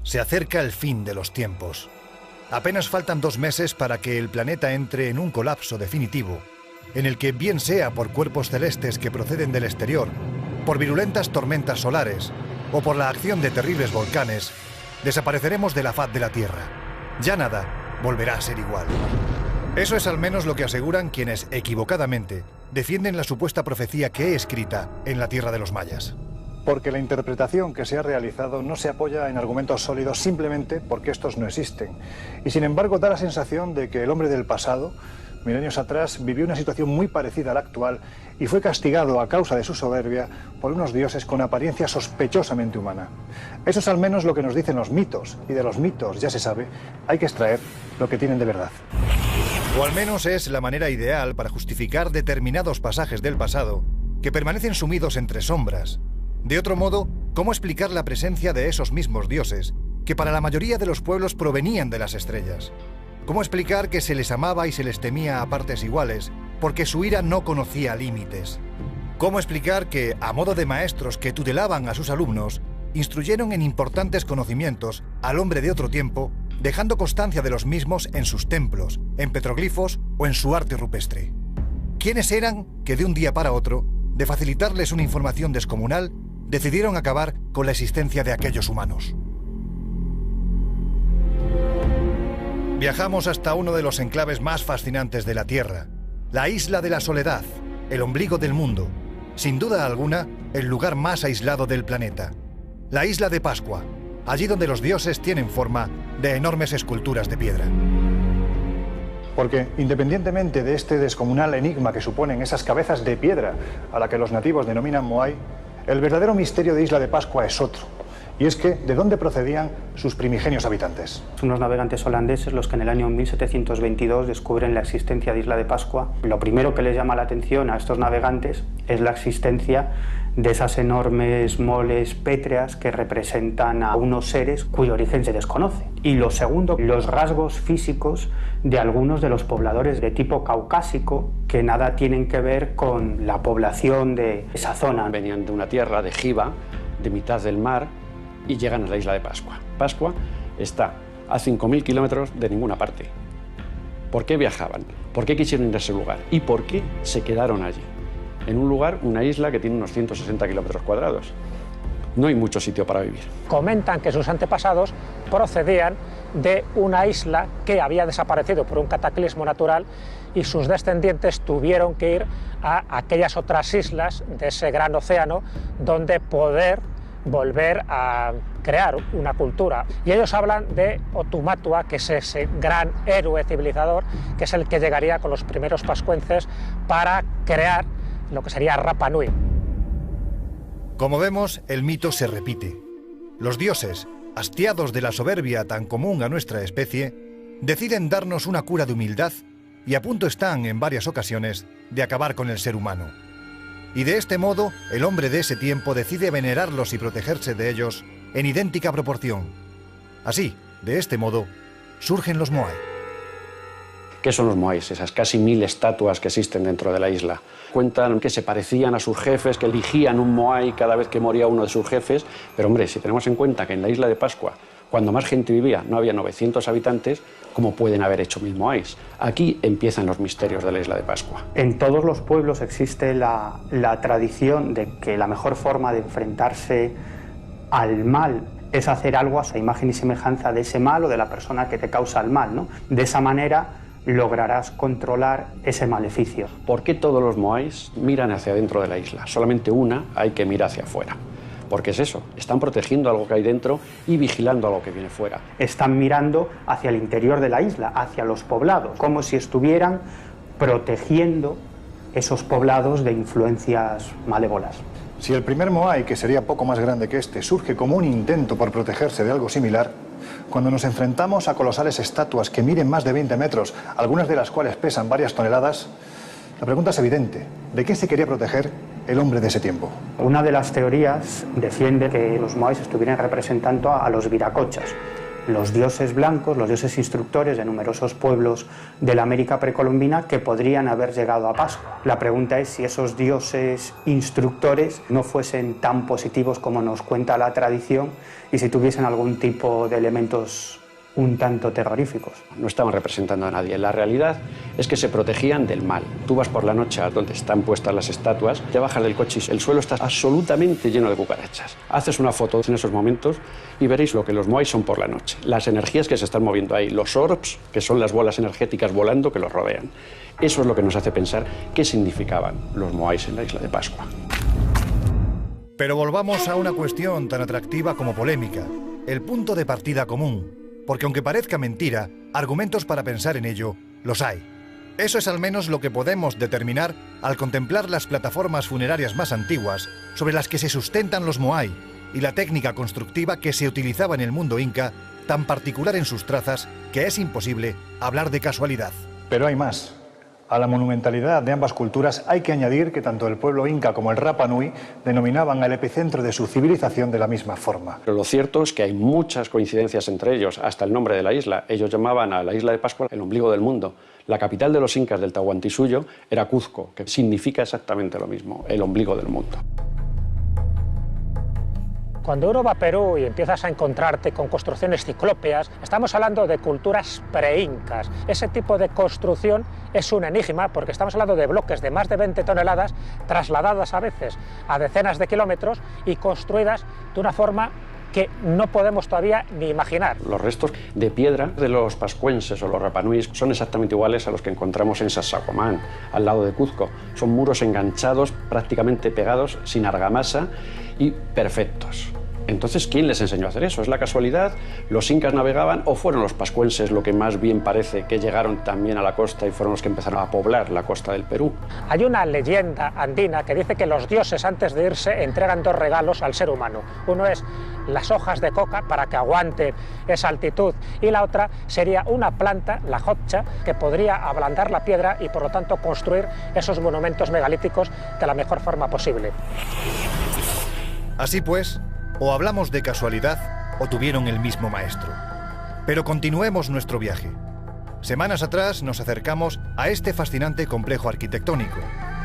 Se acerca el fin de los tiempos. Apenas faltan 2 meses para que el planeta entre en un colapso definitivo, en el que, bien sea por cuerpos celestes que proceden del exterior, por virulentas tormentas solares o por la acción de terribles volcanes, desapareceremos de la faz de la Tierra. Ya nada volverá a ser igual. Eso es al menos lo que aseguran quienes, equivocadamente, defienden la supuesta profecía que he escrita en la tierra de los mayas. Porque la interpretación que se ha realizado no se apoya en argumentos sólidos simplemente porque estos no existen. Y sin embargo da la sensación de que el hombre del pasado, milenios atrás, vivió una situación muy parecida a la actual y fue castigado a causa de su soberbia por unos dioses con apariencia sospechosamente humana. Eso es al menos lo que nos dicen los mitos, y de los mitos, ya se sabe, hay que extraer lo que tienen de verdad. O al menos es la manera ideal para justificar determinados pasajes del pasado que permanecen sumidos entre sombras. De otro modo, ¿cómo explicar la presencia de esos mismos dioses que para la mayoría de los pueblos provenían de las estrellas? ¿Cómo explicar que se les amaba y se les temía a partes iguales porque su ira no conocía límites? ¿Cómo explicar que, a modo de maestros que tutelaban a sus alumnos, instruyeron en importantes conocimientos al hombre de otro tiempo, dejando constancia de los mismos en sus templos, en petroglifos o en su arte rupestre? ¿Quiénes eran que de un día para otro, de facilitarles una información descomunal, decidieron acabar con la existencia de aquellos humanos? Viajamos hasta uno de los enclaves más fascinantes de la Tierra, la Isla de la Soledad, el ombligo del mundo, sin duda alguna, el lugar más aislado del planeta. La isla de Pascua, allí donde los dioses tienen forma de enormes esculturas de piedra. Porque, independientemente de este descomunal enigma que suponen esas cabezas de piedra a la que los nativos denominan Moai, el verdadero misterio de Isla de Pascua es otro. Y es que, ¿de dónde procedían sus primigenios habitantes? Unos navegantes holandeses los que en el año 1722 descubren la existencia de Isla de Pascua. Lo primero que les llama la atención a estos navegantes es la existencia de esas enormes moles pétreas que representan a unos seres cuyo origen se desconoce. Y lo segundo, los rasgos físicos de algunos de los pobladores de tipo caucásico que nada tienen que ver con la población de esa zona. Venían de una tierra de Giva, de mitad del mar, y llegan a la isla de Pascua. Pascua está a 5.000 kilómetros de ninguna parte. ¿Por qué viajaban? ¿Por qué quisieron ir a ese lugar? ¿Y por qué se quedaron allí? En un lugar, una isla que tiene unos 160 kilómetros cuadrados. No hay mucho sitio para vivir. Comentan que sus antepasados procedían de una isla que había desaparecido por un cataclismo natural y sus descendientes tuvieron que ir a aquellas otras islas de ese gran océano donde poder volver a crear una cultura. Y ellos hablan de Otumatua, que es ese gran héroe civilizador, que es el que llegaría con los primeros pascuenses para crear lo que sería Rapa Nui. Como vemos, el mito se repite. Los dioses, hastiados de la soberbia tan común a nuestra especie, deciden darnos una cura de humildad y a punto están, en varias ocasiones, de acabar con el ser humano. Y de este modo, el hombre de ese tiempo decide venerarlos y protegerse de ellos en idéntica proporción. Así, de este modo, surgen los Moai. ¿Qué son los Moais? Esas casi 1000 estatuas que existen dentro de la isla. Cuentan que se parecían a sus jefes, que eligían un Moai cada vez que moría uno de sus jefes. Pero hombre, si tenemos en cuenta que en la isla de Pascua, cuando más gente vivía, no había 900 habitantes, ¿cómo pueden haber hecho 1000 Moais? Aquí empiezan los misterios de la isla de Pascua. En todos los pueblos existe la tradición de que la mejor forma de enfrentarse al mal es hacer algo a esa imagen y semejanza de ese mal o de la persona que te causa el mal, ¿no? De esa manera lograrás controlar ese maleficio. ¿Por qué todos los Moais miran hacia dentro de la isla? Solamente una hay que mirar hacia afuera. Porque es eso, están protegiendo algo que hay dentro y vigilando algo que viene fuera. Están mirando hacia el interior de la isla, hacia los poblados, como si estuvieran protegiendo esos poblados de influencias malévolas. Si el primer Moai, que sería poco más grande que este, surge como un intento por protegerse de algo similar, cuando nos enfrentamos a colosales estatuas que miden más de 20 metros, algunas de las cuales pesan varias toneladas, la pregunta es evidente. ¿De qué se quería proteger el hombre de ese tiempo? Una de las teorías defiende que los Moais estuvieran representando a los viracochas. los dioses blancos, los dioses instructores de numerosos pueblos de la América precolombina que podrían haber llegado a Pascua. La pregunta es si esos dioses instructores no fuesen tan positivos como nos cuenta la tradición y si tuviesen algún tipo de elementos un tanto terroríficos. No estaban representando a nadie. La realidad es que se protegían del mal. Tú vas por la noche a donde están puestas las estatuas, te bajas del coche y el suelo está absolutamente lleno de cucarachas. Haces una foto en esos momentos y veréis lo que los moais son por la noche. Las energías que se están moviendo ahí, los orbs, que son las bolas energéticas volando que los rodean. Eso es lo que nos hace pensar qué significaban los moais en la isla de Pascua. Pero volvamos a una cuestión tan atractiva como polémica, el punto de partida común. Porque aunque parezca mentira, argumentos para pensar en ello los hay. Eso es al menos lo que podemos determinar al contemplar las plataformas funerarias más antiguas sobre las que se sustentan los moai y la técnica constructiva que se utilizaba en el mundo inca, tan particular en sus trazas que es imposible hablar de casualidad. Pero hay más. A la monumentalidad de ambas culturas hay que añadir que tanto el pueblo inca como el Rapa Nui denominaban al epicentro de su civilización de la misma forma. Pero lo cierto es que hay muchas coincidencias entre ellos, hasta el nombre de la isla. Ellos llamaban a la isla de Pascua el ombligo del mundo. La capital de los incas del Tahuantinsuyo era Cuzco, que significa exactamente lo mismo, el ombligo del mundo. Cuando uno va a Perú y empiezas a encontrarte con construcciones ciclópeas, estamos hablando de culturas pre-incas. Ese tipo de construcción es un enigma porque estamos hablando de bloques de más de 20 toneladas trasladadas a veces a decenas de kilómetros y construidas de una forma que no podemos todavía ni imaginar. Los restos de piedra de los pascuenses o los rapanuis son exactamente iguales a los que encontramos en Sacsayhuamán, al lado de Cuzco. Son muros enganchados, prácticamente pegados, sin argamasa y perfectos. Entonces, ¿quién les enseñó a hacer eso? ¿Es la casualidad? ¿Los incas navegaban o fueron los pascuenses, lo que más bien parece, que llegaron también a la costa y fueron los que empezaron a poblar la costa del Perú? Hay una leyenda andina que dice que los dioses antes de irse entregan dos regalos al ser humano. Uno es las hojas de coca para que aguanten esa altitud y la otra sería una planta, la hotcha, que podría ablandar la piedra y por lo tanto construir esos monumentos megalíticos de la mejor forma posible. Así pues, o hablamos de casualidad o tuvieron el mismo maestro. Pero continuemos nuestro viaje. Semanas atrás nos acercamos a este fascinante complejo arquitectónico,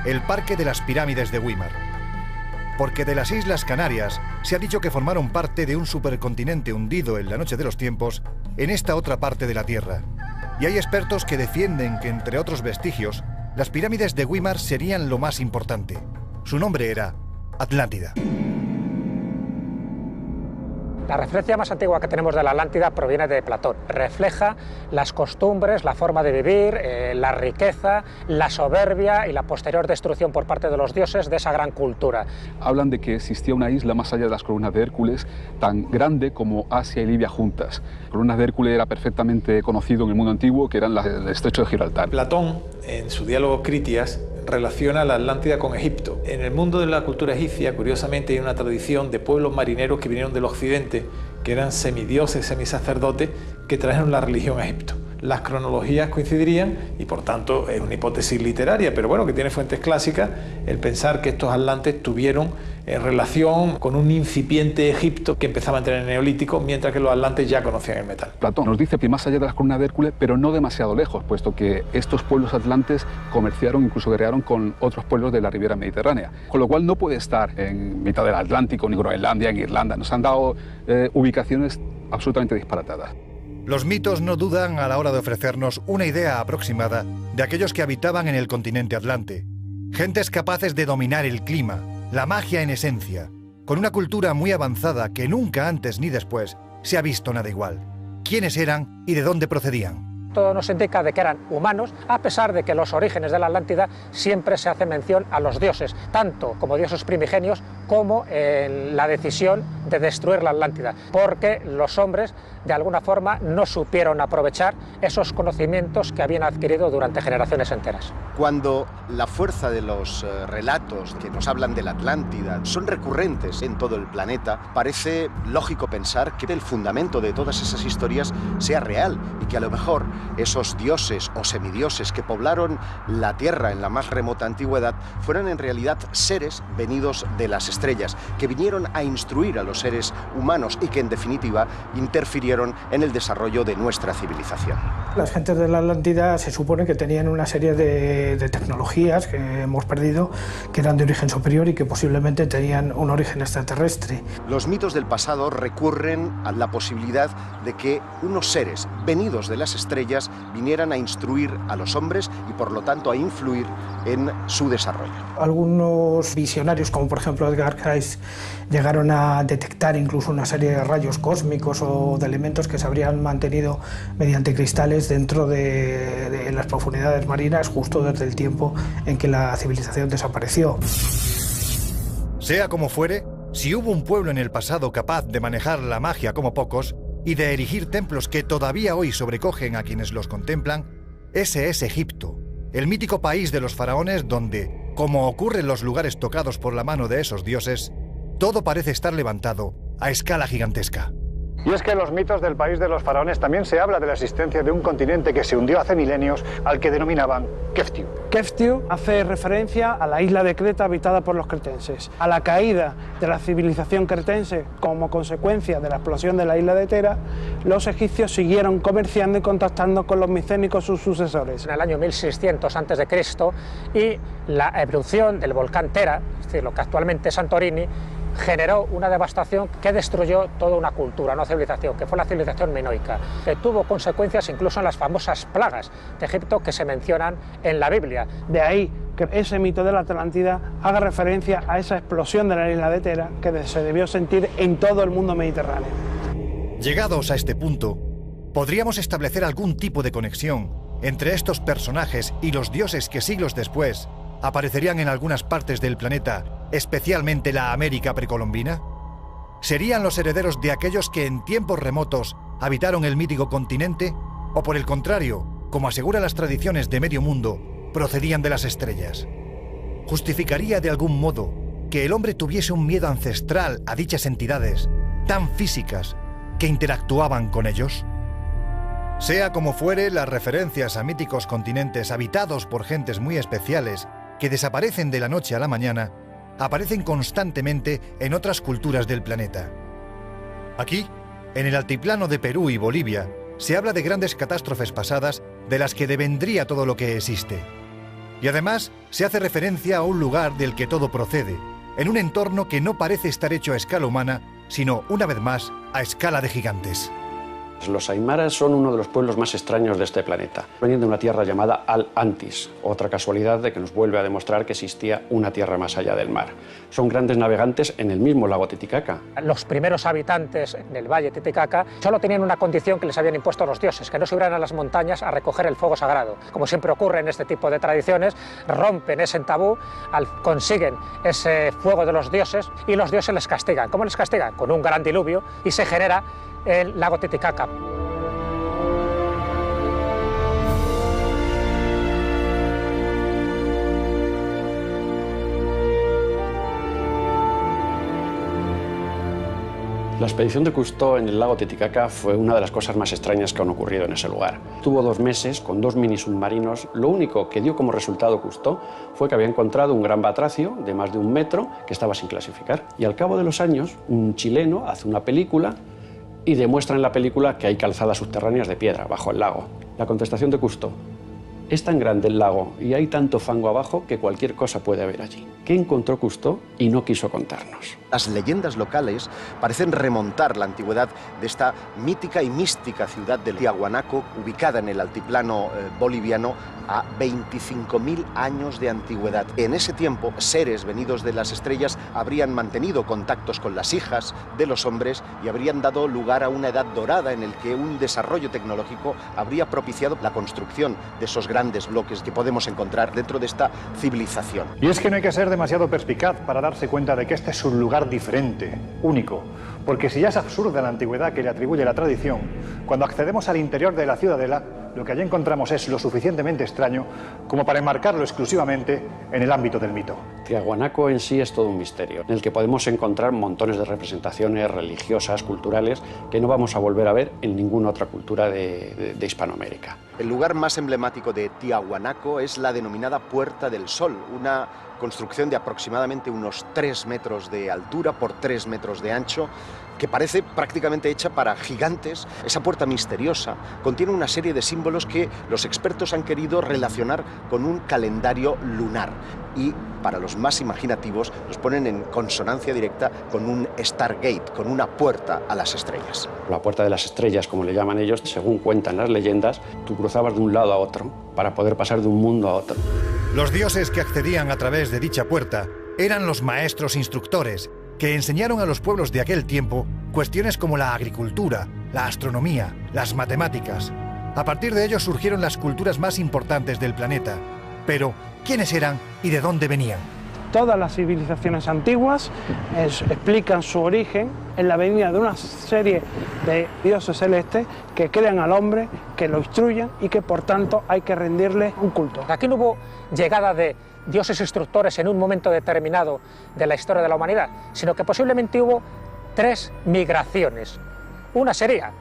el Parque de las Pirámides de Güímar. Porque de las Islas Canarias se ha dicho que formaron parte de un supercontinente hundido en la noche de los tiempos en esta otra parte de la Tierra. Y hay expertos que defienden que, entre otros vestigios, las pirámides de Güímar serían lo más importante. Su nombre era Atlántida. La referencia más antigua que tenemos de la Atlántida proviene de Platón. Refleja las costumbres, la forma de vivir, la riqueza, la soberbia y la posterior destrucción por parte de los dioses de esa gran cultura. Hablan de que existía una isla más allá de las columnas de Hércules, tan grande como Asia y Libia juntas. Las columnas de Hércules era perfectamente conocido en el mundo antiguo, que eran las del estrecho de Gibraltar. Platón, en su diálogo Critias, relaciona la Atlántida con Egipto. En el mundo de la cultura egipcia, curiosamente, hay una tradición de pueblos marineros que vinieron del occidente, que eran semidioses, semisacerdotes, que trajeron la religión a Egipto. Las cronologías coincidirían y por tanto es una hipótesis literaria, pero bueno, que tiene fuentes clásicas, el pensar que estos atlantes tuvieron relación con un incipiente Egipto que empezaba a entrar en el Neolítico, mientras que los atlantes ya conocían el metal. Platón nos dice que más allá de las columnas de Hércules, pero no demasiado lejos, puesto que estos pueblos atlantes comerciaron, incluso guerrearon con otros pueblos de la Riviera Mediterránea, con lo cual no puede estar en mitad del Atlántico, ni Groenlandia, ni Irlanda. Nos han dado ubicaciones absolutamente disparatadas. Los mitos no dudan a la hora de ofrecernos una idea aproximada de aquellos que habitaban en el continente atlante. Gentes capaces de dominar el clima, la magia en esencia, con una cultura muy avanzada que nunca antes ni después se ha visto nada igual. ¿Quiénes eran y de dónde procedían? Todo nos indica de que eran humanos, a pesar de que los orígenes de la Atlántida siempre se hace mención a los dioses, tanto como dioses primigenios como en la decisión de destruir la Atlántida, porque los hombres de alguna forma no supieron aprovechar esos conocimientos que habían adquirido durante generaciones enteras. Cuando la fuerza de los relatos que nos hablan de la Atlántida son recurrentes en todo el planeta, parece lógico pensar que el fundamento de todas esas historias sea real y que a lo mejor esos dioses o semidioses que poblaron la Tierra en la más remota antigüedad fueran en realidad seres venidos de las estrellas, que vinieron a instruir a los seres humanos y que en definitiva interfirieron en el desarrollo de nuestra civilización. Las gentes de la Atlántida se supone que tenían una serie de tecnologías que hemos perdido, que eran de origen superior y que posiblemente tenían un origen extraterrestre. Los mitos del pasado recurren a la posibilidad de que unos seres venidos de las estrellas vinieran a instruir a los hombres y por lo tanto a influir en su desarrollo. Algunos visionarios, como por ejemplo Edgar Cayce, llegaron a detectar incluso una serie de rayos cósmicos o de elementos que se habrían mantenido mediante cristales dentro de las profundidades marinas justo desde el tiempo en que la civilización desapareció. Sea como fuere, si hubo un pueblo en el pasado capaz de manejar la magia como pocos y de erigir templos que todavía hoy sobrecogen a quienes los contemplan, ese es Egipto, el mítico país de los faraones donde, como ocurre en los lugares tocados por la mano de esos dioses, todo parece estar levantado a escala gigantesca. Y es que en los mitos del país de los faraones también se habla de la existencia de un continente que se hundió hace milenios al que denominaban Keftiu. Keftiu hace referencia a la isla de Creta habitada por los cretenses. A la caída de la civilización cretense como consecuencia de la explosión de la isla de Tera, los egipcios siguieron comerciando y contactando con los micénicos, sus sucesores. En el año 1600 a.C. y la erupción del volcán Tera, es decir, lo que actualmente es Santorini, generó una devastación que destruyó toda una cultura, una civilización, que fue la civilización minoica, que tuvo consecuencias incluso en las famosas plagas de Egipto que se mencionan en la Biblia. De ahí que ese mito de la Atlántida haga referencia a esa explosión de la isla de Tera que se debió sentir en todo el mundo mediterráneo. Llegados a este punto, podríamos establecer algún tipo de conexión entre estos personajes y los dioses que siglos después aparecerían en algunas partes del planeta, especialmente la América precolombina. ¿Serían los herederos de aquellos que en tiempos remotos habitaron el mítico continente? ¿O por el contrario, como aseguran las tradiciones de medio mundo, procedían de las estrellas? ¿Justificaría de algún modo que el hombre tuviese un miedo ancestral a dichas entidades tan físicas que interactuaban con ellos? Sea como fuere, las referencias a míticos continentes habitados por gentes muy especiales que desaparecen de la noche a la mañana, aparecen constantemente en otras culturas del planeta. Aquí, en el altiplano de Perú y Bolivia, se habla de grandes catástrofes pasadas de las que devendría todo lo que existe. Y además, se hace referencia a un lugar del que todo procede, en un entorno que no parece estar hecho a escala humana, sino, una vez más, a escala de gigantes. Los aymaras son uno de los pueblos más extraños de este planeta. Venían de una tierra llamada Al-Antis, otra casualidad de que nos vuelve a demostrar que existía una tierra más allá del mar. Son grandes navegantes en el mismo lago Titicaca. Los primeros habitantes del valle Titicaca solo tenían una condición que les habían impuesto los dioses, que no subieran a las montañas a recoger el fuego sagrado. Como siempre ocurre en este tipo de tradiciones, rompen ese tabú, consiguen ese fuego de los dioses y los dioses les castigan. ¿Cómo les castigan? Con un gran diluvio y se genera el lago Titicaca. La expedición de Cousteau en el lago Titicaca fue una de las cosas más extrañas que han ocurrido en ese lugar. Tuvo 2 meses con 2 mini submarinos. Lo único que dio como resultado Cousteau fue que había encontrado un gran batracio de más de 1 metro que estaba sin clasificar. Y al cabo de los años, un chileno hace una película y demuestra en la película que hay calzadas subterráneas de piedra bajo el lago. La contestación de Cousteau: es tan grande el lago y hay tanto fango abajo que cualquier cosa puede haber allí. ¿Qué encontró Cousteau y no quiso contarnos? Las leyendas locales parecen remontar la antigüedad de esta mítica y mística ciudad de Tiahuanaco, ubicada en el altiplano boliviano, a 25.000 años de antigüedad. En ese tiempo, seres venidos de las estrellas habrían mantenido contactos con las hijas de los hombres y habrían dado lugar a una edad dorada en el que un desarrollo tecnológico habría propiciado la construcción de esos grandes bloques que podemos encontrar dentro de esta civilización. Y es que no hay que ser demasiado perspicaz para darse cuenta de que este es un lugar diferente, único, porque si ya es absurda la antigüedad que le atribuye la tradición, cuando accedemos al interior de la ciudadela, lo que allí encontramos es lo suficientemente extraño como para enmarcarlo exclusivamente en el ámbito del mito. Tiahuanaco en sí es todo un misterio, en el que podemos encontrar montones de representaciones religiosas, culturales, que no vamos a volver a ver en ninguna otra cultura de Hispanoamérica. El lugar más emblemático de Tiahuanaco es la denominada Puerta del Sol, una construcción de aproximadamente unos 3 metros de altura por 3 metros de ancho, que parece prácticamente hecha para gigantes. Esa puerta misteriosa contiene una serie de símbolos que los expertos han querido relacionar con un calendario lunar y, para los más imaginativos, los ponen en consonancia directa con un Stargate, con una puerta a las estrellas. La puerta de las estrellas, como le llaman ellos, según cuentan las leyendas, tú cruzabas de un lado a otro para poder pasar de un mundo a otro. Los dioses que accedían a través de dicha puerta eran los maestros instructores, que enseñaron a los pueblos de aquel tiempo cuestiones como la agricultura, la astronomía, las matemáticas. A partir de ellos surgieron las culturas más importantes del planeta. Pero, ¿quiénes eran y de dónde venían? Todas las civilizaciones antiguas explican su origen en la venida de una serie de dioses celestes que crean al hombre, que lo instruyen y que por tanto hay que rendirle un culto. Aquí no hubo llegada de dioses instructores en un momento determinado de la historia de la humanidad, sino que posiblemente hubo 3 migraciones. Una sería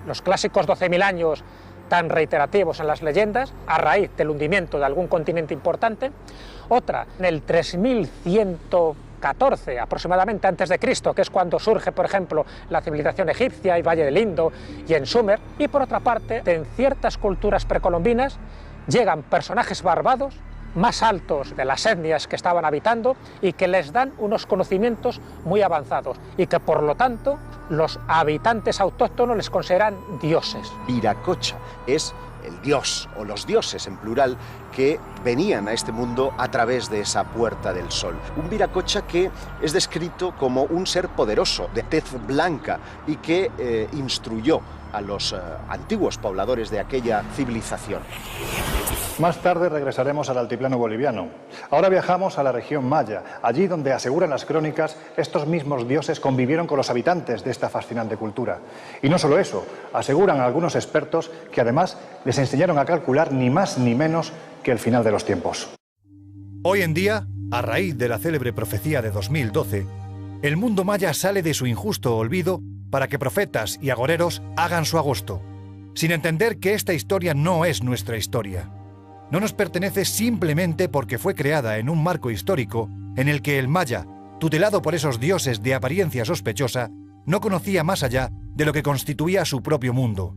los clásicos 12.000 años tan reiterativos en las leyendas, a raíz del hundimiento de algún continente importante. Otra, en el 3114 aproximadamente antes de Cristo, que es cuando surge, por ejemplo, la civilización egipcia y Valle del Indo y en Sumer. Y por otra parte, en ciertas culturas precolombinas llegan personajes barbados, más altos de las etnias que estaban habitando y que les dan unos conocimientos muy avanzados y que por lo tanto los habitantes autóctonos les consideran dioses. Viracocha es el dios o los dioses en plural que venían a este mundo a través de esa Puerta del Sol. Un Viracocha que es descrito como un ser poderoso, de tez blanca y que instruyó a los antiguos pobladores de aquella civilización. Más tarde regresaremos al altiplano boliviano. Ahora viajamos a la región maya, allí donde, aseguran las crónicas, estos mismos dioses convivieron con los habitantes de esta fascinante cultura. Y no solo eso, aseguran algunos expertos que además les enseñaron a calcular ni más ni menos que el final de los tiempos. Hoy en día, a raíz de la célebre profecía de 2012, el mundo maya sale de su injusto olvido para que profetas y agoreros hagan su agosto, sin entender que esta historia no es nuestra historia. No nos pertenece simplemente porque fue creada en un marco histórico en el que el maya, tutelado por esos dioses de apariencia sospechosa, no conocía más allá de lo que constituía su propio mundo.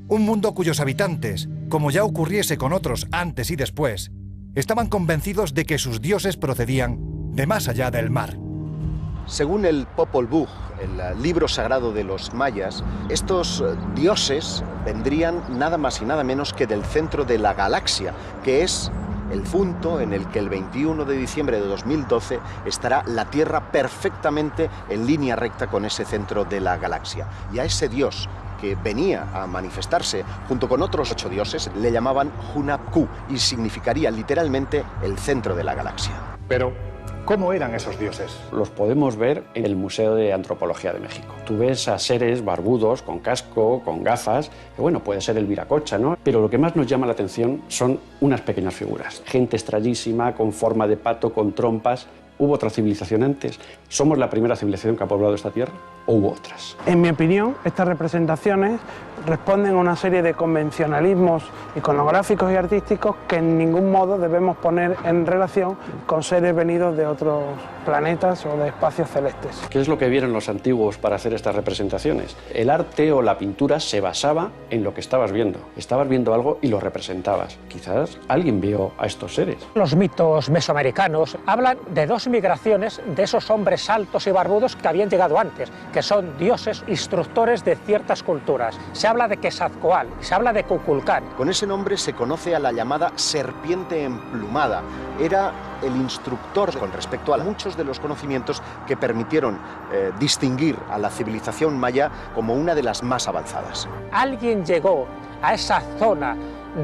Un mundo cuyos habitantes, como ya ocurriese con otros antes y después, estaban convencidos de que sus dioses procedían de más allá del mar. Según el Popol Vuh, el libro sagrado de los mayas, estos dioses vendrían nada más y nada menos que del centro de la galaxia, que es el punto en el que el 21 de diciembre de 2012 estará la Tierra perfectamente en línea recta con ese centro de la galaxia. Y a ese dios que venía a manifestarse junto con otros 8 dioses le llamaban Hunab-Ku y significaría literalmente el centro de la galaxia. Pero ¿cómo eran esos dioses? Los podemos ver en el Museo de Antropología de México. Tú ves a seres barbudos, con casco, con gafas, que bueno, puede ser el Viracocha, ¿no? Pero lo que más nos llama la atención son unas pequeñas figuras. Gente extrañísima, con forma de pato, con trompas. ¿Hubo otra civilización antes? ¿Somos la primera civilización que ha poblado esta tierra? ¿O hubo otras? En mi opinión, estas representaciones responden a una serie de convencionalismos iconográficos y artísticos que en ningún modo debemos poner en relación con seres venidos de otros planetas o de espacios celestes. ¿Qué es lo que vieron los antiguos para hacer estas representaciones? El arte o la pintura se basaba en lo que estabas viendo. Estabas viendo algo y lo representabas. Quizás alguien vio a estos seres. Los mitos mesoamericanos hablan de 2 migraciones de esos hombres altos y barbudos que habían llegado antes, que son dioses instructores de ciertas culturas. Se habla de Quetzalcóatl, se habla de Kukulcán. Con ese nombre se conoce a la llamada serpiente emplumada. Era el instructor con respecto a muchos de los conocimientos que permitieron distinguir a la civilización maya como una de las más avanzadas. Alguien llegó a esa zona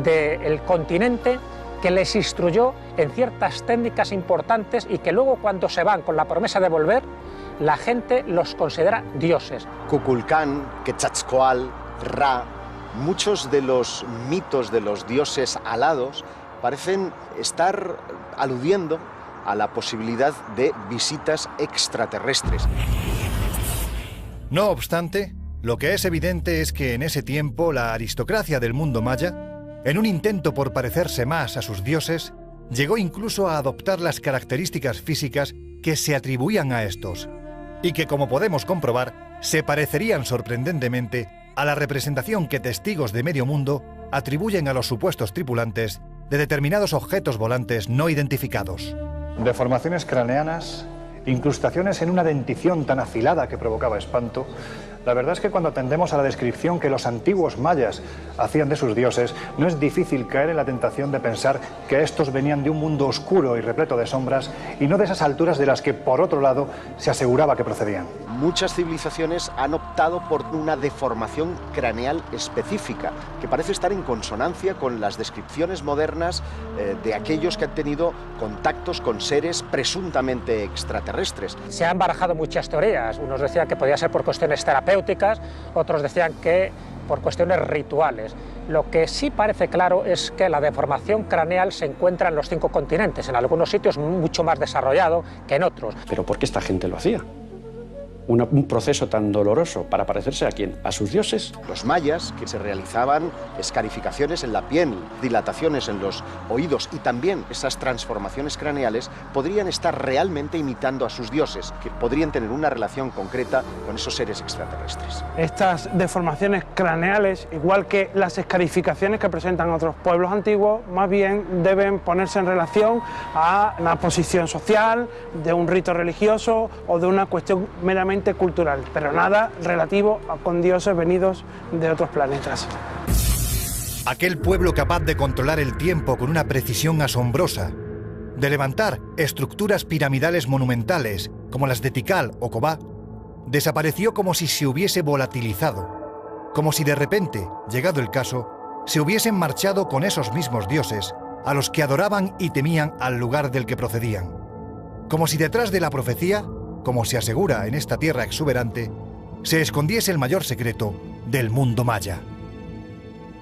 del continente que les instruyó en ciertas técnicas importantes y que luego, cuando se van con la promesa de volver, la gente los considera dioses. Kukulcán, Quetzalcóatl, Ra, muchos de los mitos de los dioses alados parecen estar aludiendo a la posibilidad de visitas extraterrestres. No obstante, lo que es evidente es que en ese tiempo la aristocracia del mundo maya en un intento por parecerse más a sus dioses, llegó incluso a adoptar las características físicas que se atribuían a estos, y que, como podemos comprobar, se parecerían sorprendentemente a la representación que testigos de medio mundo atribuyen a los supuestos tripulantes de determinados objetos volantes no identificados. Deformaciones craneanas, incrustaciones en una dentición tan afilada que provocaba espanto. La verdad es que cuando atendemos a la descripción que los antiguos mayas hacían de sus dioses, no es difícil caer en la tentación de pensar que estos venían de un mundo oscuro y repleto de sombras y no de esas alturas de las que, por otro lado, se aseguraba que procedían. Muchas civilizaciones han optado por una deformación craneal específica, que parece estar en consonancia con las descripciones modernas de aquellos que han tenido contactos con seres presuntamente extraterrestres. Se han barajado muchas teorías. Unos decían que podía ser por cuestiones terapéuticas, otros decían que por cuestiones rituales. Lo que sí parece claro es que la deformación craneal se encuentra en los 5 continentes, en algunos sitios mucho más desarrollado que en otros. ¿Pero por qué esta gente lo hacía? Un proceso tan doloroso para parecerse ¿a quién? ¿A sus dioses? Los mayas, que se realizaban escarificaciones en la piel, dilataciones en los oídos y también esas transformaciones craneales, podrían estar realmente imitando a sus dioses, que podrían tener una relación concreta con esos seres extraterrestres. Estas deformaciones craneales, igual que las escarificaciones que presentan otros pueblos antiguos, más bien deben ponerse en relación a una posición social, de un rito religioso o de una cuestión meramente cultural, pero nada relativo con dioses venidos de otros planetas. Aquel pueblo capaz de controlar el tiempo con una precisión asombrosa, de levantar estructuras piramidales monumentales como las de Tikal o Kobá, desapareció como si se hubiese volatilizado, como si de repente, llegado el caso, se hubiesen marchado con esos mismos dioses a los que adoraban y temían al lugar del que procedían, como si detrás de la profecía, como se asegura en esta tierra exuberante, se escondiese el mayor secreto del mundo maya.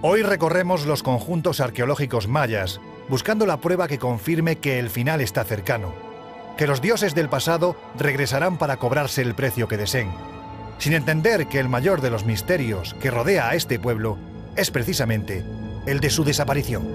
Hoy recorremos los conjuntos arqueológicos mayas, buscando la prueba que confirme que el final está cercano, que los dioses del pasado regresarán para cobrarse el precio que deseen, sin entender que el mayor de los misterios que rodea a este pueblo es precisamente el de su desaparición.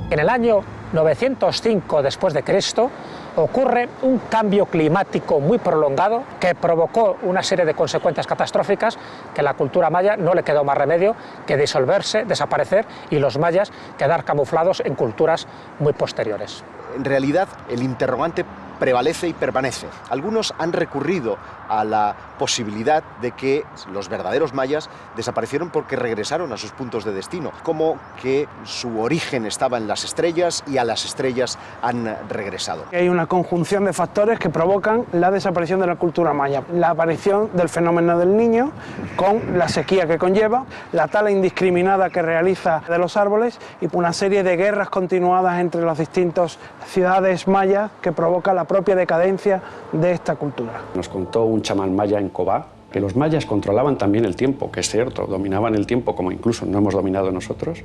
En el año 905 después de Cristo ocurre un cambio climático muy prolongado que provocó una serie de consecuencias catastróficas que a la cultura maya no le quedó más remedio que disolverse, desaparecer y los mayas quedar camuflados en culturas muy posteriores. En realidad, el interrogante prevalece y permanece. Algunos han recurrido a la posibilidad de que los verdaderos mayas desaparecieron porque regresaron a sus puntos de destino, como que su origen estaba en las estrellas y a las estrellas han regresado. Hay una conjunción de factores que provocan la desaparición de la cultura maya. La aparición del fenómeno del Niño, con la sequía que conlleva, la tala indiscriminada que realiza de los árboles y una serie de guerras continuadas entre las distintas ciudades mayas que provoca la propia decadencia de esta cultura. Nos contó un chamán maya en Kobá que los mayas controlaban también el tiempo, que es cierto, dominaban el tiempo como incluso no hemos dominado nosotros.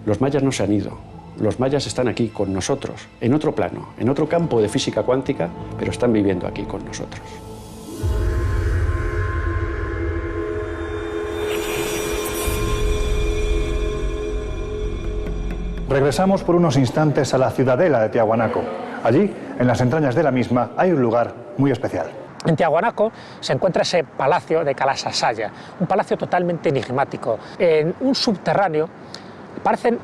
Los mayas no se han ido, los mayas están aquí con nosotros, en otro plano, en otro campo de física cuántica, pero están viviendo aquí con nosotros. Regresamos por unos instantes a la ciudadela de Tiahuanaco. Allí, en las entrañas de la misma, hay un lugar muy especial. En Tiahuanaco se encuentra ese palacio de Kalasasaya, un palacio totalmente enigmático. En un subterráneo aparecen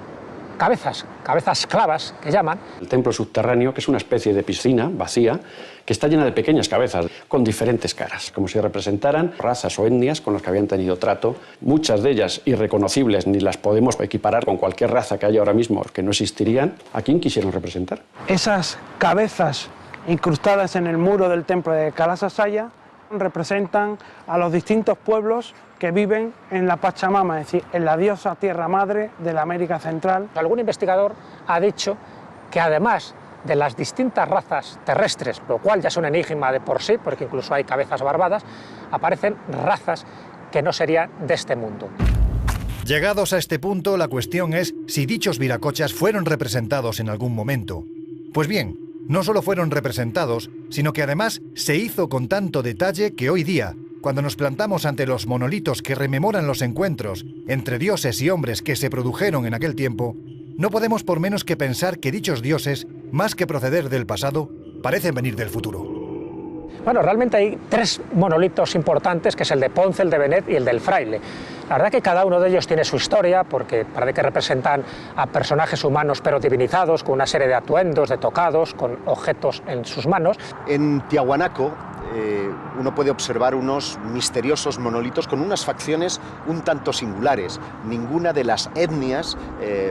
cabezas clavas que llaman. El templo subterráneo, que es una especie de piscina vacía, que está llena de pequeñas cabezas con diferentes caras, como si representaran razas o etnias con las que habían tenido trato. Muchas de ellas irreconocibles, ni las podemos equiparar con cualquier raza que haya ahora mismo, que no existirían. ¿A quién quisieron representar? Esas cabezas incrustadas en el muro del templo de Kalasasaya representan a los distintos pueblos que viven en la Pachamama, es decir, en la diosa tierra madre de la América Central. Algún investigador ha dicho que además de las distintas razas terrestres, lo cual ya es un enigma de por sí, porque incluso hay cabezas barbadas, aparecen razas que no serían de este mundo. Llegados a este punto, la cuestión es si dichos viracochas fueron representados en algún momento. Pues bien, no solo fueron representados, sino que además se hizo con tanto detalle que hoy día, cuando nos plantamos ante los monolitos que rememoran los encuentros entre dioses y hombres que se produjeron en aquel tiempo, no podemos por menos que pensar que dichos dioses, más que proceder del pasado, parecen venir del futuro. Bueno, realmente hay tres monolitos importantes, que es el de Ponce, el de Benet y el del Fraile. La verdad que cada uno de ellos tiene su historia, porque parece que representan a personajes humanos pero divinizados, con una serie de atuendos, de tocados, con objetos en sus manos. En Tiahuanaco uno puede observar unos misteriosos monolitos con unas facciones un tanto singulares. Ninguna de las etnias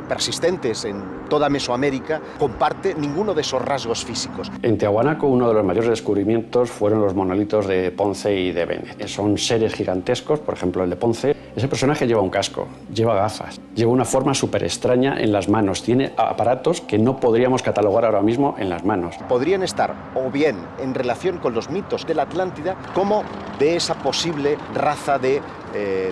persistentes en toda Mesoamérica comparte ninguno de esos rasgos físicos. En Tiahuanaco uno de los mayores descubrimientos fueron los monolitos de Ponce y de Benet. Son seres gigantescos, por ejemplo el de Ponce. Ese personaje lleva un casco, lleva gafas, lleva una forma súper extraña en las manos, tiene aparatos que no podríamos catalogar ahora mismo en las manos. Podrían estar o bien en relación con los mitos de la Atlántida, como de esa posible raza de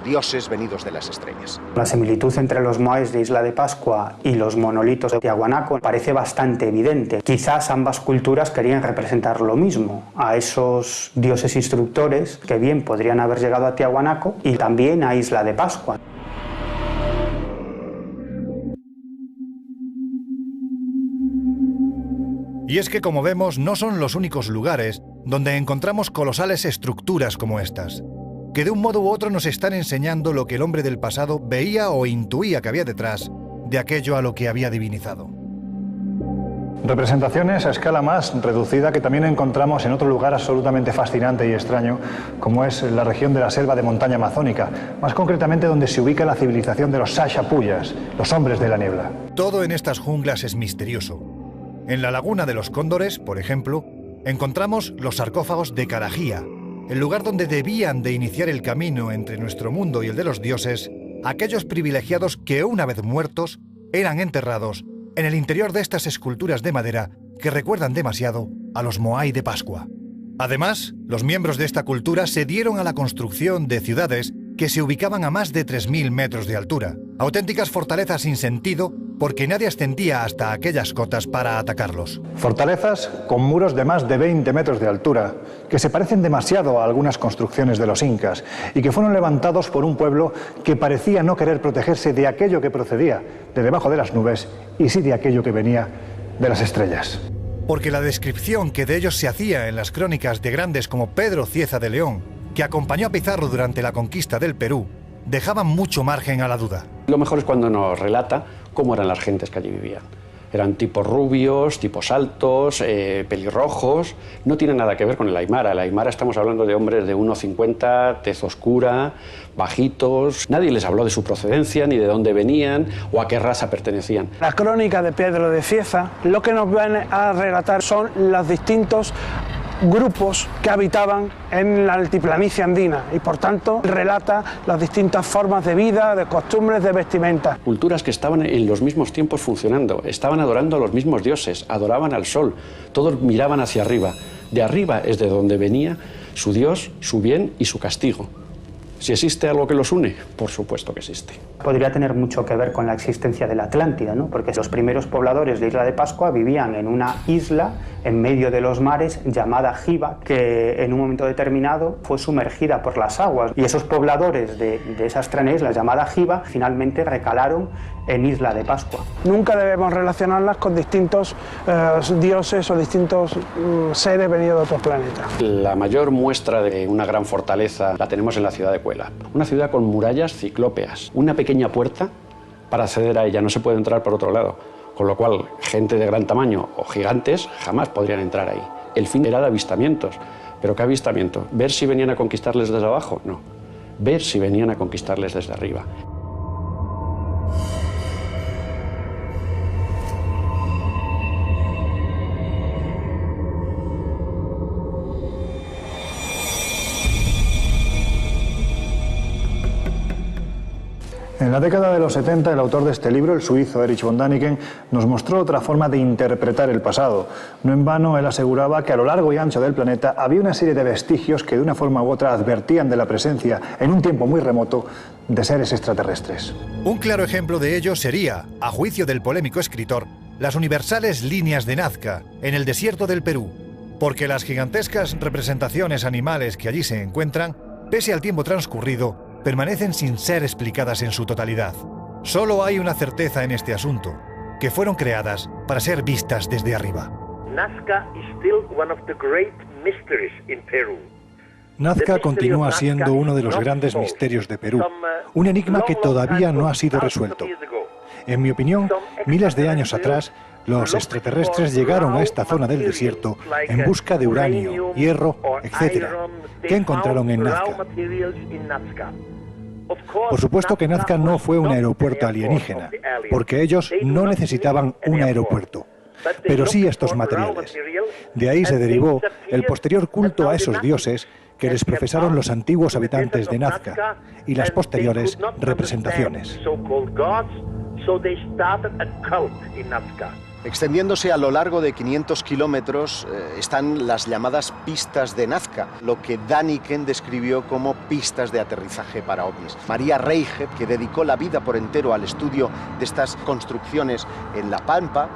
dioses venidos de las estrellas. La similitud entre los moais de Isla de Pascua y los monolitos de Tiahuanaco parece bastante evidente. Quizás ambas culturas querían representar lo mismo, a esos dioses instructores que bien podrían haber llegado a Tiahuanaco y también a Isla de Pascua. Y es que, como vemos, no son los únicos lugares donde encontramos colosales estructuras como estas, que de un modo u otro nos están enseñando lo que el hombre del pasado veía o intuía que había detrás de aquello a lo que había divinizado. Representaciones a escala más reducida que también encontramos en otro lugar absolutamente fascinante y extraño, como es la región de la selva de montaña amazónica, más concretamente donde se ubica la civilización de los Sashapuyas, los hombres de la niebla. Todo en estas junglas es misterioso. En la laguna de los Cóndores, por ejemplo, encontramos los sarcófagos de Carajía, el lugar donde debían de iniciar el camino entre nuestro mundo y el de los dioses, aquellos privilegiados que, una vez muertos, eran enterrados en el interior de estas esculturas de madera que recuerdan demasiado a los Moai de Pascua. Además, los miembros de esta cultura se dieron a la construcción de ciudades que se ubicaban a más de 3.000 metros de altura, auténticas fortalezas sin sentido porque nadie ascendía hasta aquellas cotas para atacarlos. Fortalezas con muros de más de 20 metros de altura, que se parecen demasiado a algunas construcciones de los incas y que fueron levantados por un pueblo que parecía no querer protegerse de aquello que procedía de debajo de las nubes y sí de aquello que venía de las estrellas. Porque la descripción que de ellos se hacía en las crónicas de grandes como Pedro Cieza de León, que acompañó a Pizarro durante la conquista del Perú, dejaban mucho margen a la duda. Lo mejor es cuando nos relata cómo eran las gentes que allí vivían. Eran tipos rubios, tipos altos, pelirrojos. No tiene nada que ver con el aymara. El aymara estamos hablando de hombres de 1,50, tez oscura, bajitos. Nadie les habló de su procedencia, ni de dónde venían o a qué raza pertenecían. La crónica de Pedro de Cieza lo que nos van a relatar son los distintos grupos que habitaban en la altiplanicie andina y por tanto relata las distintas formas de vida, de costumbres, de vestimenta. Culturas que estaban en los mismos tiempos funcionando, estaban adorando a los mismos dioses, adoraban al sol, todos miraban hacia arriba. De arriba es de donde venía su dios, su bien y su castigo. ¿Si existe algo que los une? Por supuesto que existe. Podría tener mucho que ver con la existencia de la Atlántida, ¿no? Porque los primeros pobladores de Isla de Pascua vivían en una isla en medio de los mares llamada Giva, que en un momento determinado fue sumergida por las aguas. Y esos pobladores de esa extraña isla llamada Giva finalmente recalaron en Isla de Pascua. Nunca debemos relacionarlas con distintos dioses o distintos seres venidos de otros planetas. La mayor muestra de una gran fortaleza la tenemos en la ciudad de Cuela. Una ciudad con murallas ciclópeas, una pequeña puerta para acceder a ella, no se puede entrar por otro lado, con lo cual gente de gran tamaño o gigantes jamás podrían entrar ahí. El fin era de avistamientos, pero ¿qué avistamiento? ¿Ver si venían a conquistarles desde abajo? No, ver si venían a conquistarles desde arriba. En la década de los 70, el autor de este libro, el suizo Erich von Däniken, nos mostró otra forma de interpretar el pasado. No en vano, él aseguraba que a lo largo y ancho del planeta había una serie de vestigios que de una forma u otra advertían de la presencia, en un tiempo muy remoto, de seres extraterrestres. Un claro ejemplo de ello sería, a juicio del polémico escritor, las universales líneas de Nazca, en el desierto del Perú, porque las gigantescas representaciones animales que allí se encuentran pese al tiempo transcurrido, permanecen sin ser explicadas en su totalidad. Solo hay una certeza en este asunto, que fueron creadas para ser vistas desde arriba. Nazca is still one of the great mysteries in Peru. Nazca continúa siendo uno de los grandes misterios de Perú, un enigma que todavía no ha sido resuelto. En mi opinión, miles de años atrás, los extraterrestres llegaron a esta zona del desierto en busca de uranio, hierro, etc., que encontraron en Nazca. Por supuesto que Nazca no fue un aeropuerto alienígena, porque ellos no necesitaban un aeropuerto, pero sí estos materiales. De ahí se derivó el posterior culto a esos dioses que les profesaron los antiguos habitantes de Nazca y las posteriores representaciones. Extendiéndose a lo largo de 500 kilómetros están las llamadas pistas de Nazca, lo que Däniken describió como pistas de aterrizaje para ovnis. María Reiche, que dedicó la vida por entero al estudio de estas construcciones en La Pampa,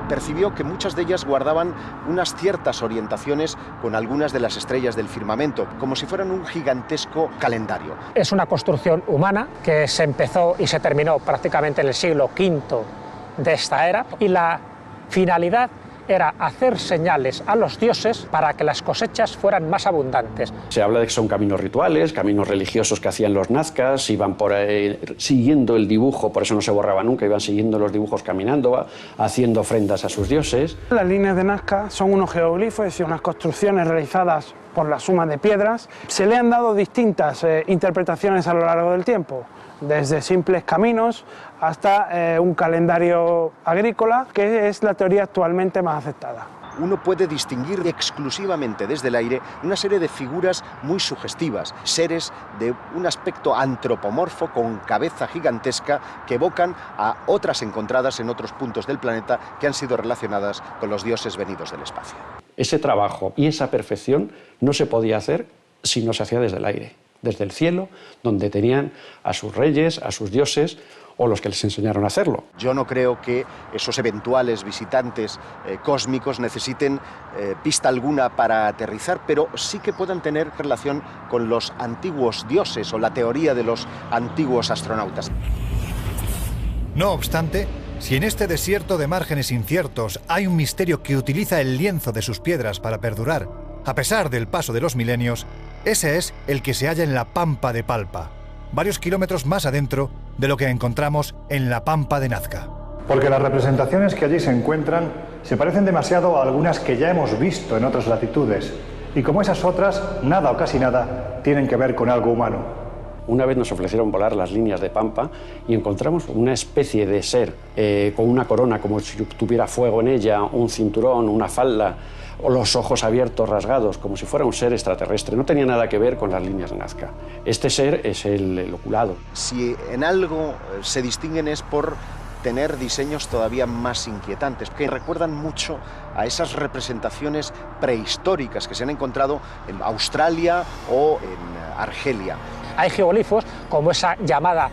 percibió que muchas de ellas guardaban unas ciertas orientaciones con algunas de las estrellas del firmamento, como si fueran un gigantesco calendario. Es una construcción humana que se empezó y se terminó prácticamente en el siglo V de esta era, y la finalidad era hacer señales a los dioses para que las cosechas fueran más abundantes. Se habla de que son caminos rituales, caminos religiosos que hacían los nazcas, iban por ahí siguiendo el dibujo, por eso no se borraba nunca, iban siguiendo los dibujos caminando, haciendo ofrendas a sus dioses. Las líneas de Nazca son unos geoglifos y unas construcciones realizadas por la suma de piedras. Se le han dado distintas interpretaciones a lo largo del tiempo, desde simples caminos hasta un calendario agrícola, que es la teoría actualmente más aceptada. Uno puede distinguir exclusivamente desde el aire una serie de figuras muy sugestivas, seres de un aspecto antropomorfo con cabeza gigantesca que evocan a otras encontradas en otros puntos del planeta que han sido relacionadas con los dioses venidos del espacio. Ese trabajo y esa perfección no se podía hacer si no se hacía desde el aire, desde el cielo, donde tenían a sus reyes, a sus dioses, o los que les enseñaron a hacerlo. Yo no creo que esos eventuales visitantes cósmicos necesiten pista alguna para aterrizar, pero sí que puedan tener relación con los antiguos dioses o la teoría de los antiguos astronautas. No obstante, si en este desierto de márgenes inciertos hay un misterio que utiliza el lienzo de sus piedras para perdurar, a pesar del paso de los milenios, ese es el que se halla en la Pampa de Palpa, varios kilómetros más adentro de lo que encontramos en la Pampa de Nazca. Porque las representaciones que allí se encuentran se parecen demasiado a algunas que ya hemos visto en otras latitudes, y como esas otras, nada o casi nada tienen que ver con algo humano. Una vez nos ofrecieron volar las líneas de Pampa y encontramos una especie de ser con una corona como si tuviera fuego en ella, un cinturón, una falda, o los ojos abiertos, rasgados, como si fuera un ser extraterrestre. No tenía nada que ver con las líneas de Nazca. Este ser es el oculado. Si en algo se distinguen es por tener diseños todavía más inquietantes, que recuerdan mucho a esas representaciones prehistóricas que se han encontrado en Australia o en Argelia. Hay geoglifos como esa llamada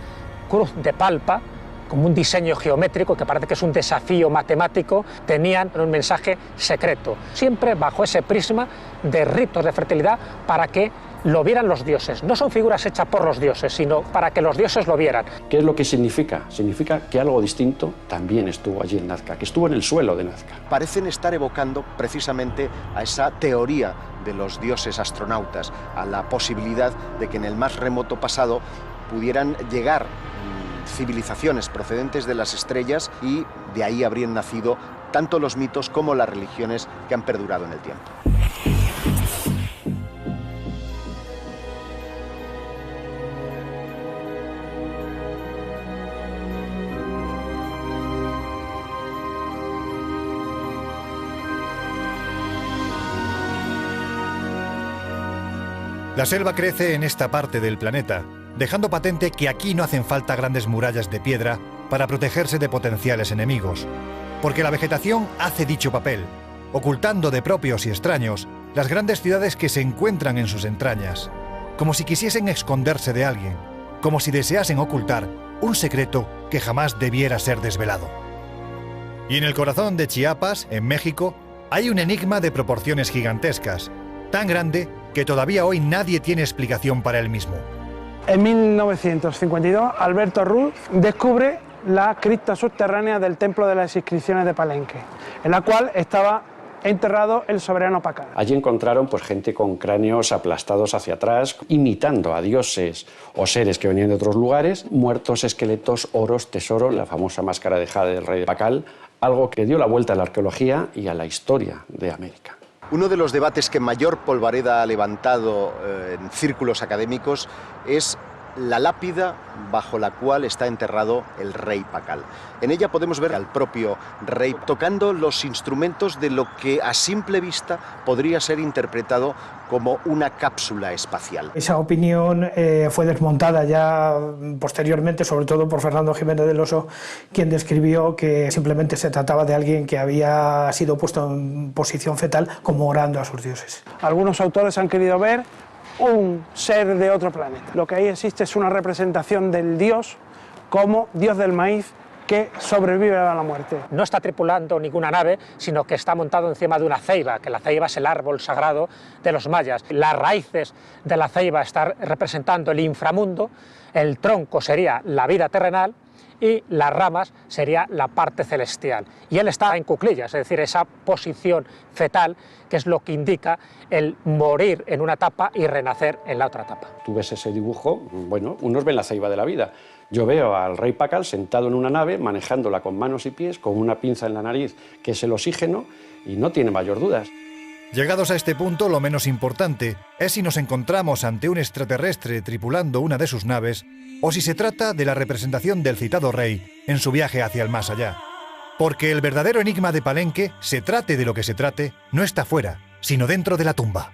cruz de Palpa, como un diseño geométrico que parece que es un desafío matemático, tenían un mensaje secreto, siempre bajo ese prisma de ritos de fertilidad para que lo vieran los dioses. No son figuras hechas por los dioses, sino para que los dioses lo vieran. ¿Qué es lo que significa? Significa que algo distinto también estuvo allí en Nazca, que estuvo en el suelo de Nazca. Parecen estar evocando precisamente a esa teoría de los dioses astronautas, a la posibilidad de que en el más remoto pasado pudieran llegar civilizaciones procedentes de las estrellas y de ahí habrían nacido tanto los mitos como las religiones que han perdurado en el tiempo. La selva crece en esta parte del planeta, dejando patente que aquí no hacen falta grandes murallas de piedra para protegerse de potenciales enemigos, porque la vegetación hace dicho papel, ocultando de propios y extraños las grandes ciudades que se encuentran en sus entrañas, como si quisiesen esconderse de alguien, como si deseasen ocultar un secreto que jamás debiera ser desvelado. Y en el corazón de Chiapas, en México, hay un enigma de proporciones gigantescas, tan grande que todavía hoy nadie tiene explicación para él mismo. En 1952, Alberto Ruz descubre la cripta subterránea del Templo de las Inscripciones de Palenque, en la cual estaba enterrado el soberano Pacal. Allí encontraron pues, gente con cráneos aplastados hacia atrás, imitando a dioses o seres que venían de otros lugares, muertos, esqueletos, oros, tesoros, la famosa máscara de jade del rey de Pacal, algo que dio la vuelta a la arqueología y a la historia de América. Uno de los debates que mayor polvareda ha levantado en círculos académicos es la lápida bajo la cual está enterrado el rey Pacal. En ella podemos ver al propio rey tocando los instrumentos de lo que a simple vista podría ser interpretado como una cápsula espacial. Esa opinión fue desmontada ya posteriormente, sobre todo por Fernando Jiménez del Oso, quien describió que simplemente se trataba de alguien que había sido puesto en posición fetal como orando a sus dioses. Algunos autores han querido ver un ser de otro planeta. Lo que ahí existe es una representación del dios como dios del maíz que sobrevive a la muerte. No está tripulando ninguna nave, sino que está montado encima de una ceiba, que la ceiba es el árbol sagrado de los mayas. Las raíces de la ceiba están representando el inframundo, el tronco sería la vida terrenal y las ramas sería la parte celestial. Y él está en cuclillas, es decir, esa posición fetal, que es lo que indica el morir en una etapa y renacer en la otra etapa. Tú ves ese dibujo, bueno, unos ven la ceiba de la vida. Yo veo al rey Pacal sentado en una nave, manejándola con manos y pies, con una pinza en la nariz, que es el oxígeno, y no tiene mayor dudas. Llegados a este punto, lo menos importante es si nos encontramos ante un extraterrestre tripulando una de sus naves o si se trata de la representación del citado rey en su viaje hacia el más allá. Porque el verdadero enigma de Palenque, se trate de lo que se trate, no está fuera, sino dentro de la tumba.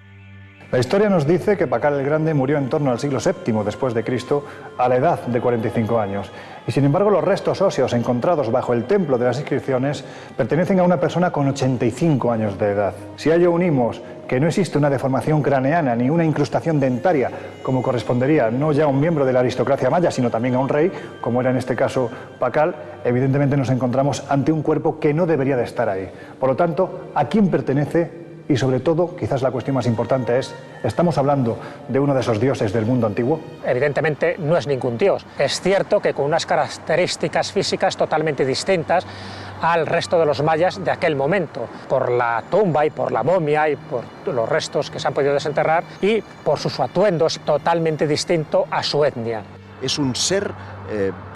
La historia nos dice que Pacal el Grande murió en torno al siglo VII después de Cristo, a la edad de 45 años. Y sin embargo, los restos óseos encontrados bajo el Templo de las Inscripciones pertenecen a una persona con 85 años de edad. Si a ello unimos que no existe una deformación craneana ni una incrustación dentaria, como correspondería no ya a un miembro de la aristocracia maya, sino también a un rey, como era en este caso Pacal, evidentemente nos encontramos ante un cuerpo que no debería de estar ahí. Por lo tanto, ¿a quién pertenece? Y sobre todo, quizás la cuestión más importante es, ¿estamos hablando de uno de esos dioses del mundo antiguo? Evidentemente no es ningún dios. Es cierto que con unas características físicas totalmente distintas al resto de los mayas de aquel momento, por la tumba y por la momia y por los restos que se han podido desenterrar y por sus atuendos, totalmente distinto a su etnia. Es un ser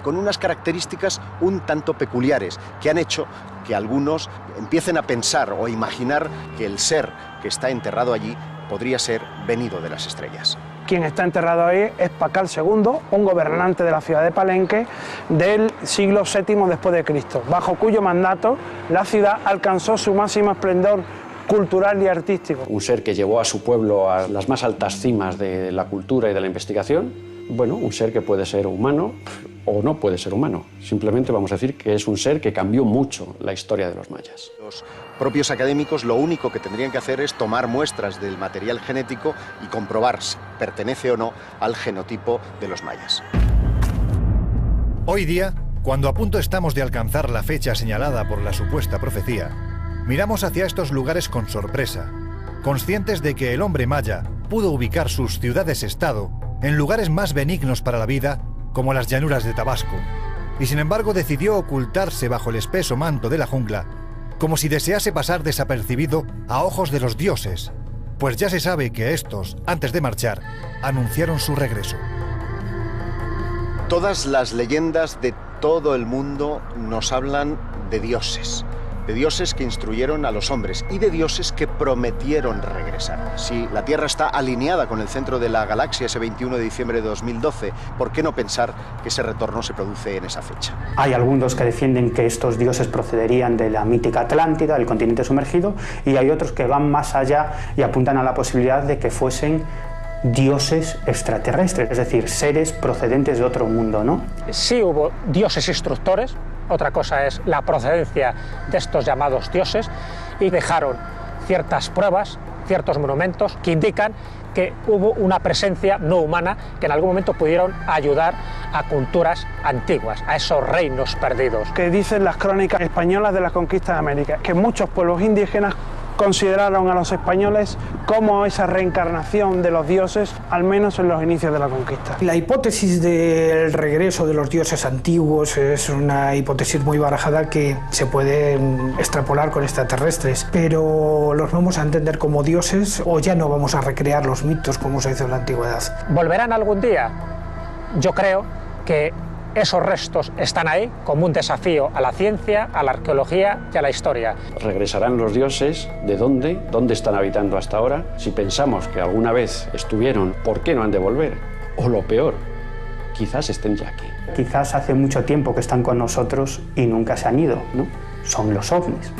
con unas características un tanto peculiares que han hecho que algunos empiecen a pensar o a imaginar que el ser que está enterrado allí podría ser venido de las estrellas. Quien está enterrado ahí es Pacal II, un gobernante de la ciudad de Palenque del siglo VII después de Cristo, bajo cuyo mandato la ciudad alcanzó su máximo esplendor cultural y artístico. Un ser que llevó a su pueblo a las más altas cimas de la cultura y de la investigación. Bueno, un ser que puede ser humano o no puede ser humano. Simplemente vamos a decir que es un ser que cambió mucho la historia de los mayas. Los propios académicos lo único que tendrían que hacer es tomar muestras del material genético y comprobar si pertenece o no al genotipo de los mayas. Hoy día, cuando a punto estamos de alcanzar la fecha señalada por la supuesta profecía, miramos hacia estos lugares con sorpresa, conscientes de que el hombre maya pudo ubicar sus ciudades-estado en lugares más benignos para la vida, como las llanuras de Tabasco, y sin embargo decidió ocultarse bajo el espeso manto de la jungla, como si desease pasar desapercibido a ojos de los dioses, pues ya se sabe que estos, antes de marchar, anunciaron su regreso. Todas las leyendas de todo el mundo nos hablan de dioses que instruyeron a los hombres y de dioses que prometieron regresar. Si la Tierra está alineada con el centro de la galaxia ese 21 de diciembre de 2012, ¿por qué no pensar que ese retorno se produce en esa fecha? Hay algunos que defienden que estos dioses procederían de la mítica Atlántida, del continente sumergido, y hay otros que van más allá y apuntan a la posibilidad de que fuesen dioses extraterrestres, es decir, seres procedentes de otro mundo, ¿no? Sí hubo dioses instructores, otra cosa es la procedencia de estos llamados dioses, y dejaron ciertas pruebas, ciertos monumentos que indican que hubo una presencia no humana que en algún momento pudieron ayudar a culturas antiguas, a esos reinos perdidos. Que dicen las crónicas españolas de la conquista de América, que muchos pueblos indígenas consideraron a los españoles como esa reencarnación de los dioses, al menos en los inicios de la conquista. La hipótesis del regreso de los dioses antiguos es una hipótesis muy barajada que se puede extrapolar con extraterrestres, pero los vamos a entender como dioses o ya no vamos a recrear los mitos como se hizo en la antigüedad. ¿Volverán algún día? Yo creo que esos restos están ahí como un desafío a la ciencia, a la arqueología y a la historia. ¿Regresarán los dioses? ¿De dónde? ¿Dónde están habitando hasta ahora? Si pensamos que alguna vez estuvieron, ¿por qué no han de volver? O lo peor, quizás estén ya aquí. Quizás hace mucho tiempo que están con nosotros y nunca se han ido, ¿no? Son los ovnis.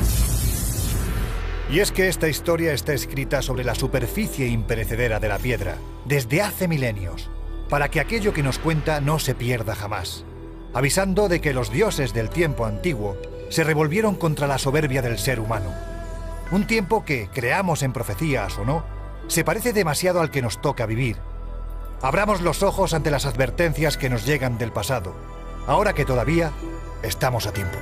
Y es que esta historia está escrita sobre la superficie imperecedera de la piedra, desde hace milenios, para que aquello que nos cuenta no se pierda jamás, avisando de que los dioses del tiempo antiguo se revolvieron contra la soberbia del ser humano. Un tiempo que, creamos en profecías o no, se parece demasiado al que nos toca vivir. Abramos los ojos ante las advertencias que nos llegan del pasado, ahora que todavía estamos a tiempo.